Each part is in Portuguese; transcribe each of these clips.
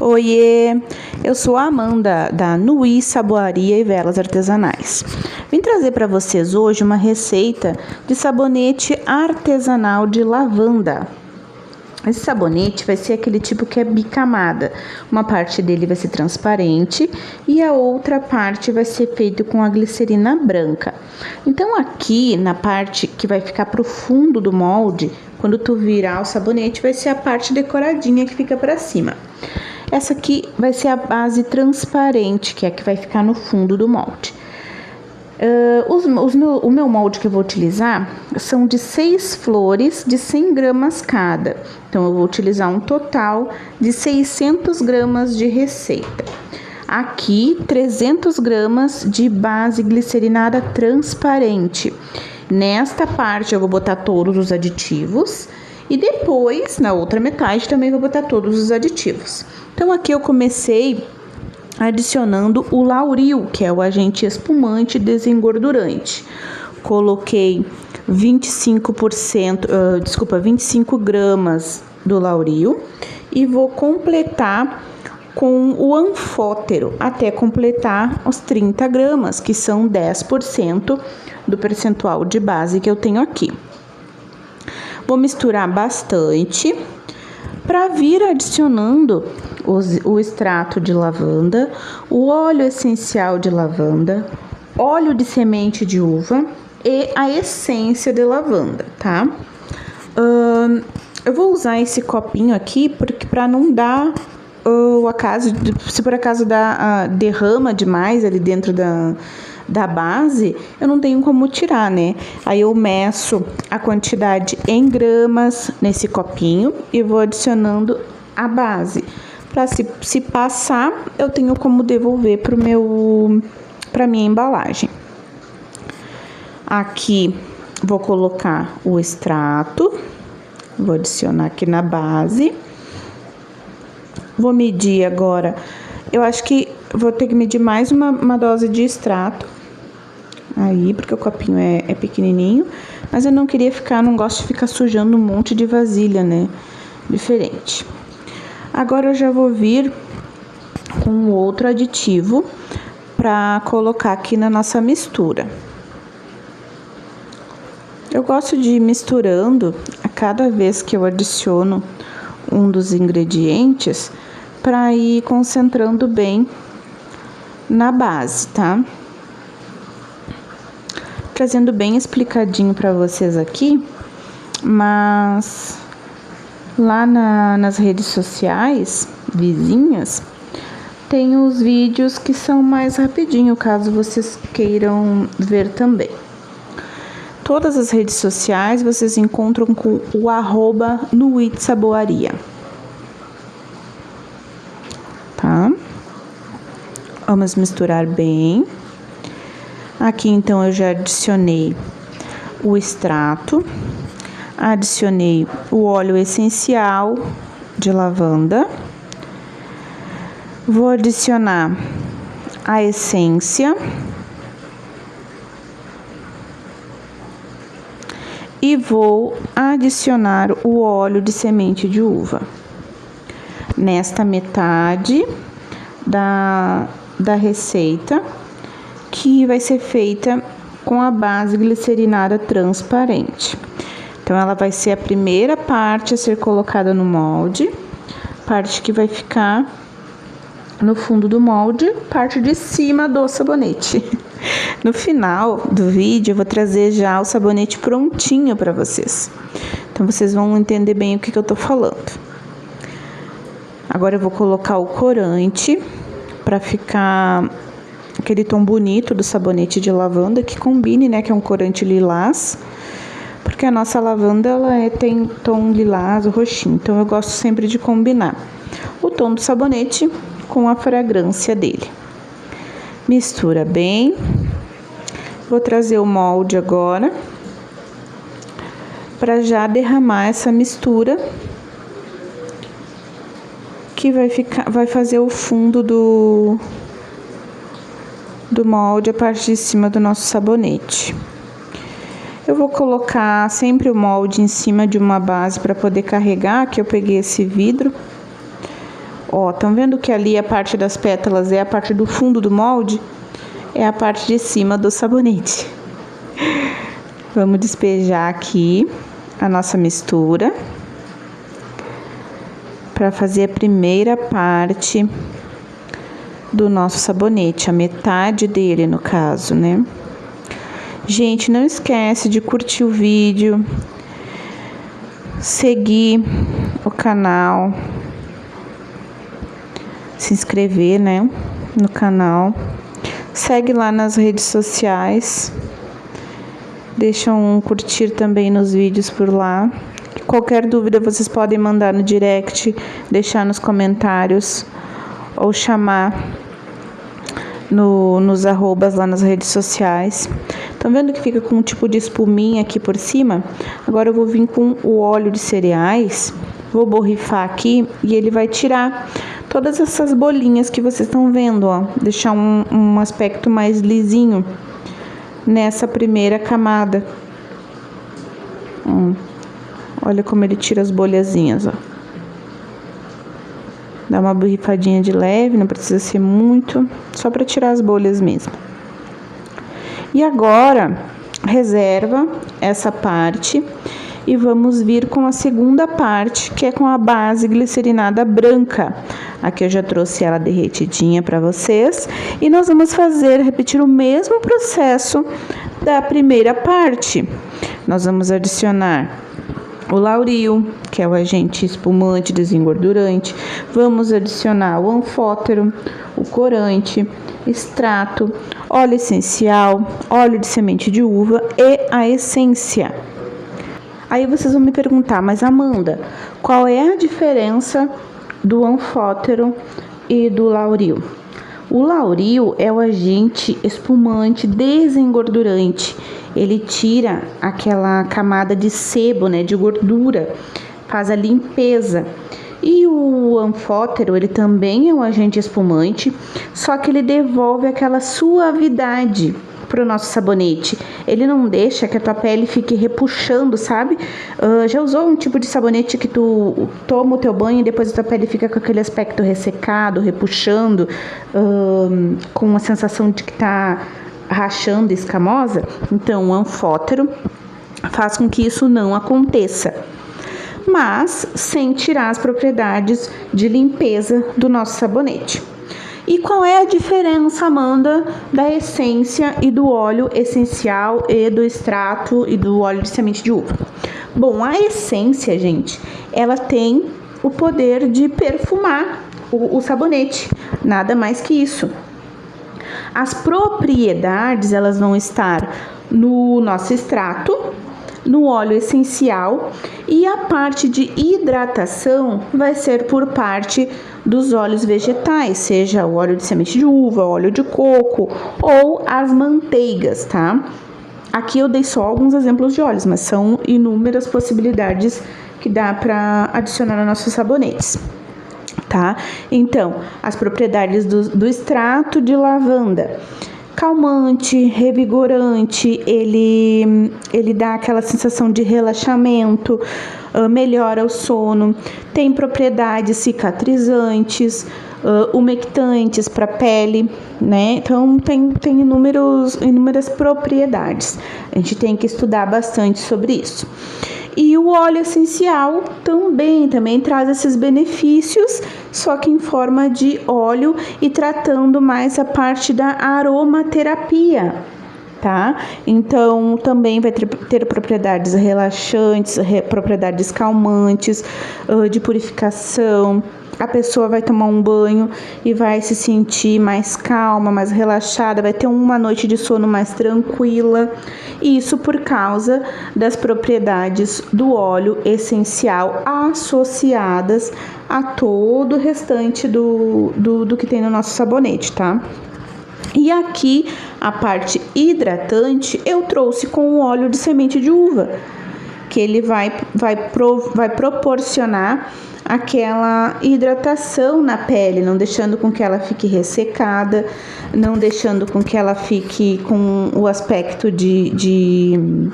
Oiê, eu sou a Amanda da Nui Saboaria e Velas Artesanais. Vim trazer para vocês hoje uma receita de sabonete artesanal de lavanda. Esse sabonete vai ser aquele tipo que é bicamada. Uma parte dele vai ser transparente e a outra parte vai ser feita com a glicerina branca. Então aqui na parte que vai ficar pro fundo do molde, quando tu virar o sabonete, vai ser a parte decoradinha que fica para cima. Essa aqui vai ser a base transparente, que é a que vai ficar no fundo do molde. O meu molde que eu vou utilizar são de 6 flores de 100 gramas cada. Então, eu vou utilizar um total de 600 gramas de receita. Aqui, 300 gramas de base glicerinada transparente. Nesta parte, eu vou botar todos os aditivos. E depois, na outra metade, também vou botar todos os aditivos. Então, aqui eu comecei adicionando o lauril, que é o agente espumante desengordurante. Coloquei 25 gramas do lauril e vou completar com o anfótero até completar os 30 gramas, que são 10% do percentual de base que eu tenho aqui. Vou misturar bastante para vir adicionando o extrato de lavanda, o óleo essencial de lavanda, óleo de semente de uva e a essência de lavanda, tá? Eu vou usar esse copinho aqui porque para não dar o acaso, se por acaso derrama demais ali dentro da base, eu não tenho como tirar, né? Aí eu meço a quantidade em gramas nesse copinho e vou adicionando a base. Para se passar, eu tenho como devolver para minha embalagem. Aqui vou colocar o extrato, vou adicionar aqui na base. Vou medir agora, eu acho que vou ter que medir mais uma dose de extrato. Aí, porque o copinho é pequenininho, mas eu não gosto de ficar sujando um monte de vasilha, né? Diferente. Agora eu já vou vir com outro aditivo para colocar aqui na nossa mistura. Eu gosto de ir misturando a cada vez que eu adiciono um dos ingredientes para ir concentrando bem na base, tá? Trazendo bem explicadinho para vocês aqui, mas lá nas redes sociais vizinhas tem os vídeos que são mais rapidinho, caso vocês queiram ver também. Todas as redes sociais vocês encontram com o @nuitsaboaria, tá? Vamos misturar bem. Aqui então eu já adicionei o extrato, adicionei o óleo essencial de lavanda, vou adicionar a essência e vou adicionar o óleo de semente de uva nesta metade da receita, que vai ser feita com a base glicerinada transparente. Então, ela vai ser a primeira parte a ser colocada no molde, parte que vai ficar no fundo do molde, parte de cima do sabonete. No final do vídeo, eu vou trazer já o sabonete prontinho para vocês. Então, vocês vão entender bem o que eu tô falando. Agora, eu vou colocar o corante para ficar aquele tom bonito do sabonete de lavanda, que combine, né, que é um corante lilás, porque a nossa lavanda tem tom lilás, roxinho, então eu gosto sempre de combinar o tom do sabonete com a fragrância dele. Mistura bem. Vou trazer o molde agora para já derramar essa mistura que vai fazer o fundo do molde, a parte de cima do nosso sabonete. Eu vou colocar sempre o molde em cima de uma base para poder carregar, que eu peguei esse vidro. Ó, estão vendo que ali a parte das pétalas é a parte do fundo do molde? É a parte de cima do sabonete. Vamos despejar aqui a nossa mistura para fazer a primeira parte do nosso sabonete, a metade dele no caso, né? Gente, não esquece de curtir o vídeo, seguir o canal, se inscrever, né, no canal. Segue lá nas redes sociais. Deixa um curtir também nos vídeos por lá. Qualquer dúvida vocês podem mandar no direct, deixar nos comentários ou chamar nos arrobas lá nas redes sociais. Estão vendo que fica com um tipo de espuminha aqui por cima? Agora eu vou vir com o óleo de cereais, vou borrifar aqui e ele vai tirar todas essas bolinhas que vocês estão vendo, ó. Deixar um aspecto mais lisinho nessa primeira camada. Olha como ele tira as bolhazinhas, ó. Dá uma borrifadinha de leve, não precisa ser muito, só para tirar as bolhas mesmo. E agora, reserva essa parte e vamos vir com a segunda parte, que é com a base glicerinada branca. Aqui eu já trouxe ela derretidinha para vocês. E nós vamos repetir o mesmo processo da primeira parte. Nós vamos adicionar o lauril, que é o agente espumante desengordurante. Vamos adicionar o anfótero, o corante, extrato, óleo essencial, óleo de semente de uva e a essência. Aí vocês vão me perguntar, mas Amanda, qual é a diferença do anfótero e do lauril? O lauril é o agente espumante desengordurante. Ele tira aquela camada de sebo, né, de gordura, faz a limpeza. E o anfótero, ele também é um agente espumante, só que ele devolve aquela suavidade pro nosso sabonete. Ele não deixa que a tua pele fique repuxando, sabe? Já usou um tipo de sabonete que tu toma o teu banho e depois a tua pele fica com aquele aspecto ressecado, repuxando, com uma sensação de que tá rachando, escamosa? Então, o anfótero faz com que isso não aconteça, mas sem tirar as propriedades de limpeza do nosso sabonete. E qual é a diferença, Amanda, da essência e do óleo essencial e do extrato e do óleo de semente de uva? Bom, a essência, gente, ela tem o poder de perfumar o sabonete, nada mais que isso. As propriedades, elas vão estar no nosso extrato, no óleo essencial, e a parte de hidratação vai ser por parte dos óleos vegetais, seja o óleo de semente de uva, óleo de coco ou as manteigas, tá? Aqui eu dei só alguns exemplos de óleos, mas são inúmeras possibilidades que dá para adicionar nos nossos sabonetes, tá? Então, as propriedades do extrato de lavanda: calmante, revigorante, ele dá aquela sensação de relaxamento, melhora o sono, tem propriedades cicatrizantes, umectantes para a pele, né? Então tem inúmeras propriedades. A gente tem que estudar bastante sobre isso. E o óleo essencial também traz esses benefícios, só que em forma de óleo e tratando mais a parte da aromaterapia, tá? Então, também vai ter propriedades relaxantes, propriedades calmantes, de purificação. A pessoa vai tomar um banho e vai se sentir mais calma, mais relaxada, vai ter uma noite de sono mais tranquila. Isso por causa das propriedades do óleo essencial associadas a todo o restante do que tem no nosso sabonete, tá? E aqui, a parte hidratante, eu trouxe com o óleo de semente de uva, que ele vai proporcionar aquela hidratação na pele, não deixando com que ela fique ressecada, não deixando com que ela fique com o aspecto de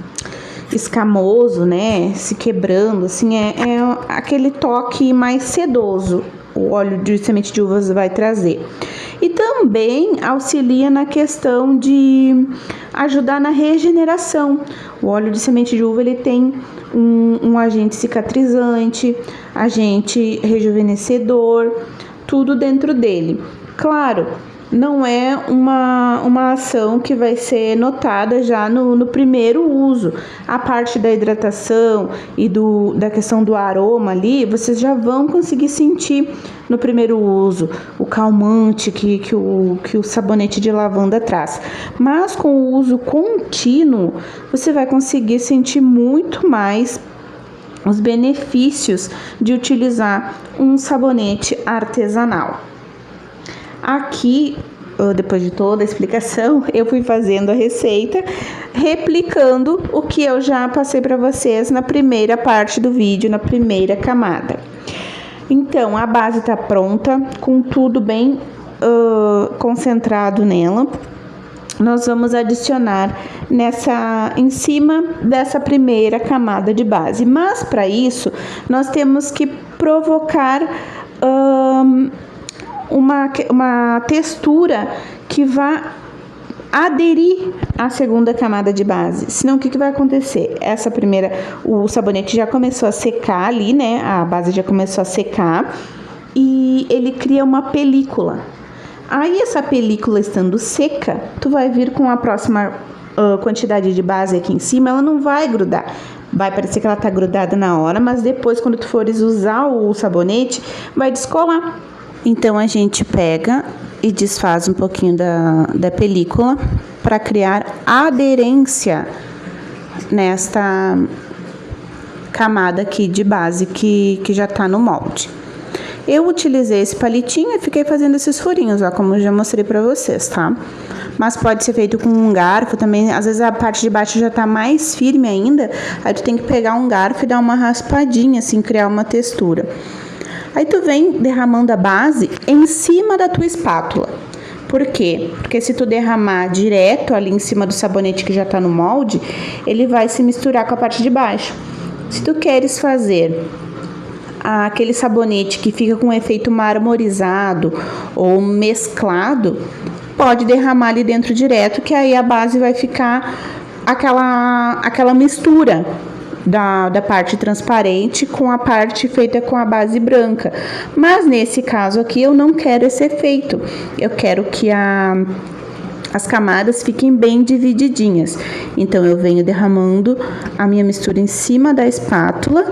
escamoso, né, se quebrando, assim, é aquele toque mais sedoso, o óleo de semente de uvas vai trazer. E também auxilia na questão de ajudar na regeneração. O óleo de semente de uva, ele tem um agente cicatrizante, agente rejuvenescedor, tudo dentro dele. Claro, não é uma ação que vai ser notada já no primeiro uso. A parte da hidratação e da questão do aroma ali, vocês já vão conseguir sentir no primeiro uso, o calmante que o sabonete de lavanda traz. Mas com o uso contínuo, você vai conseguir sentir muito mais os benefícios de utilizar um sabonete artesanal. Aqui, depois de toda a explicação, eu fui fazendo a receita, replicando o que eu já passei para vocês na primeira parte do vídeo, na primeira camada. Então, a base está pronta, com tudo bem concentrado nela. Nós vamos adicionar em cima dessa primeira camada de base. Mas, para isso, nós temos que provocar uma textura que vá aderir à segunda camada de base. Senão, o que vai acontecer? O sabonete já começou a secar ali, né? A base já começou a secar e ele cria uma película. Aí, essa película estando seca, tu vai vir com a próxima quantidade de base aqui em cima, ela não vai grudar. Vai parecer que ela tá grudada na hora, mas depois, quando tu fores usar o sabonete, vai descolar. Então, a gente pega e desfaz um pouquinho da película para criar aderência nesta camada aqui de base que já tá no molde. Eu utilizei esse palitinho e fiquei fazendo esses furinhos, ó, como eu já mostrei para vocês, tá? Mas pode ser feito com um garfo também, às vezes a parte de baixo já tá mais firme ainda, aí tu tem que pegar um garfo e dar uma raspadinha, assim, criar uma textura. Aí tu vem derramando a base em cima da tua espátula. Por quê? Porque se tu derramar direto ali em cima do sabonete que já tá no molde, ele vai se misturar com a parte de baixo. Se tu queres fazer aquele sabonete que fica com um efeito marmorizado ou mesclado, pode derramar ali dentro direto, que aí a base vai ficar aquela mistura da parte transparente com a parte feita com a base branca. Mas nesse caso aqui eu não quero esse efeito. Eu quero que as camadas fiquem bem divididinhas. Então eu venho derramando a minha mistura em cima da espátula,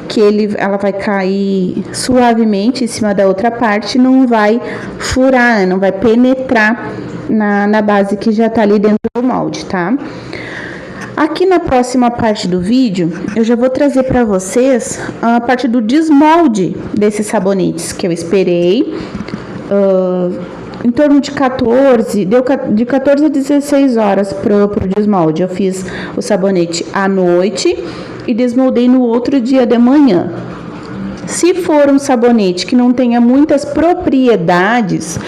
que ela vai cair suavemente em cima da outra parte, não vai furar, não vai penetrar na base que já tá ali dentro do molde, tá? Aqui na próxima parte do vídeo, eu já vou trazer para vocês a parte do desmolde desses sabonetes, que eu esperei em torno de 14 a 16 horas pro desmolde. Eu fiz o sabonete à noite e desmoldei no outro dia de manhã. Se for um sabonete que não tenha muitas propriedades,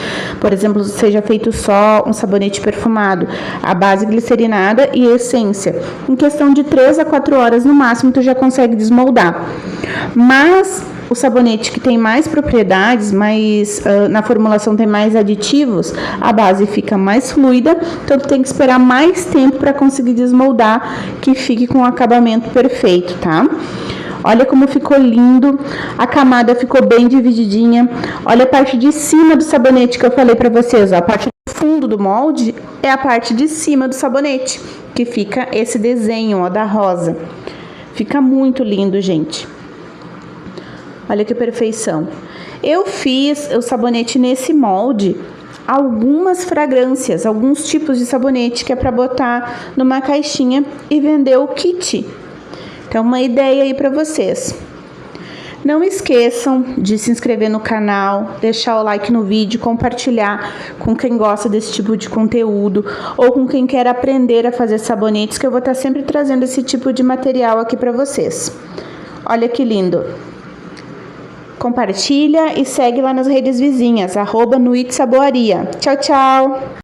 por exemplo, seja feito só um sabonete perfumado, a base glicerinada e essência, em questão de 3 a 4 horas no máximo, tu já consegue desmoldar. Mas o sabonete que tem mais propriedades, na formulação tem mais aditivos, a base fica mais fluida, então tu tem que esperar mais tempo para conseguir desmoldar, que fique com o acabamento perfeito, tá? Olha como ficou lindo, a camada ficou bem divididinha. Olha a parte de cima do sabonete que eu falei pra vocês, ó. A parte do fundo do molde é a parte de cima do sabonete, que fica esse desenho, ó, da rosa. Fica muito lindo, gente. Olha que perfeição. Eu fiz o sabonete nesse molde, algumas fragrâncias, alguns tipos de sabonete que é pra botar numa caixinha e vender o kit. Então, uma ideia aí para vocês. Não esqueçam de se inscrever no canal, deixar o like no vídeo, compartilhar com quem gosta desse tipo de conteúdo ou com quem quer aprender a fazer sabonetes, que eu vou estar sempre trazendo esse tipo de material aqui para vocês. Olha que lindo! Compartilha e segue lá nas redes vizinhas, @nuitsaboaria. Tchau, tchau!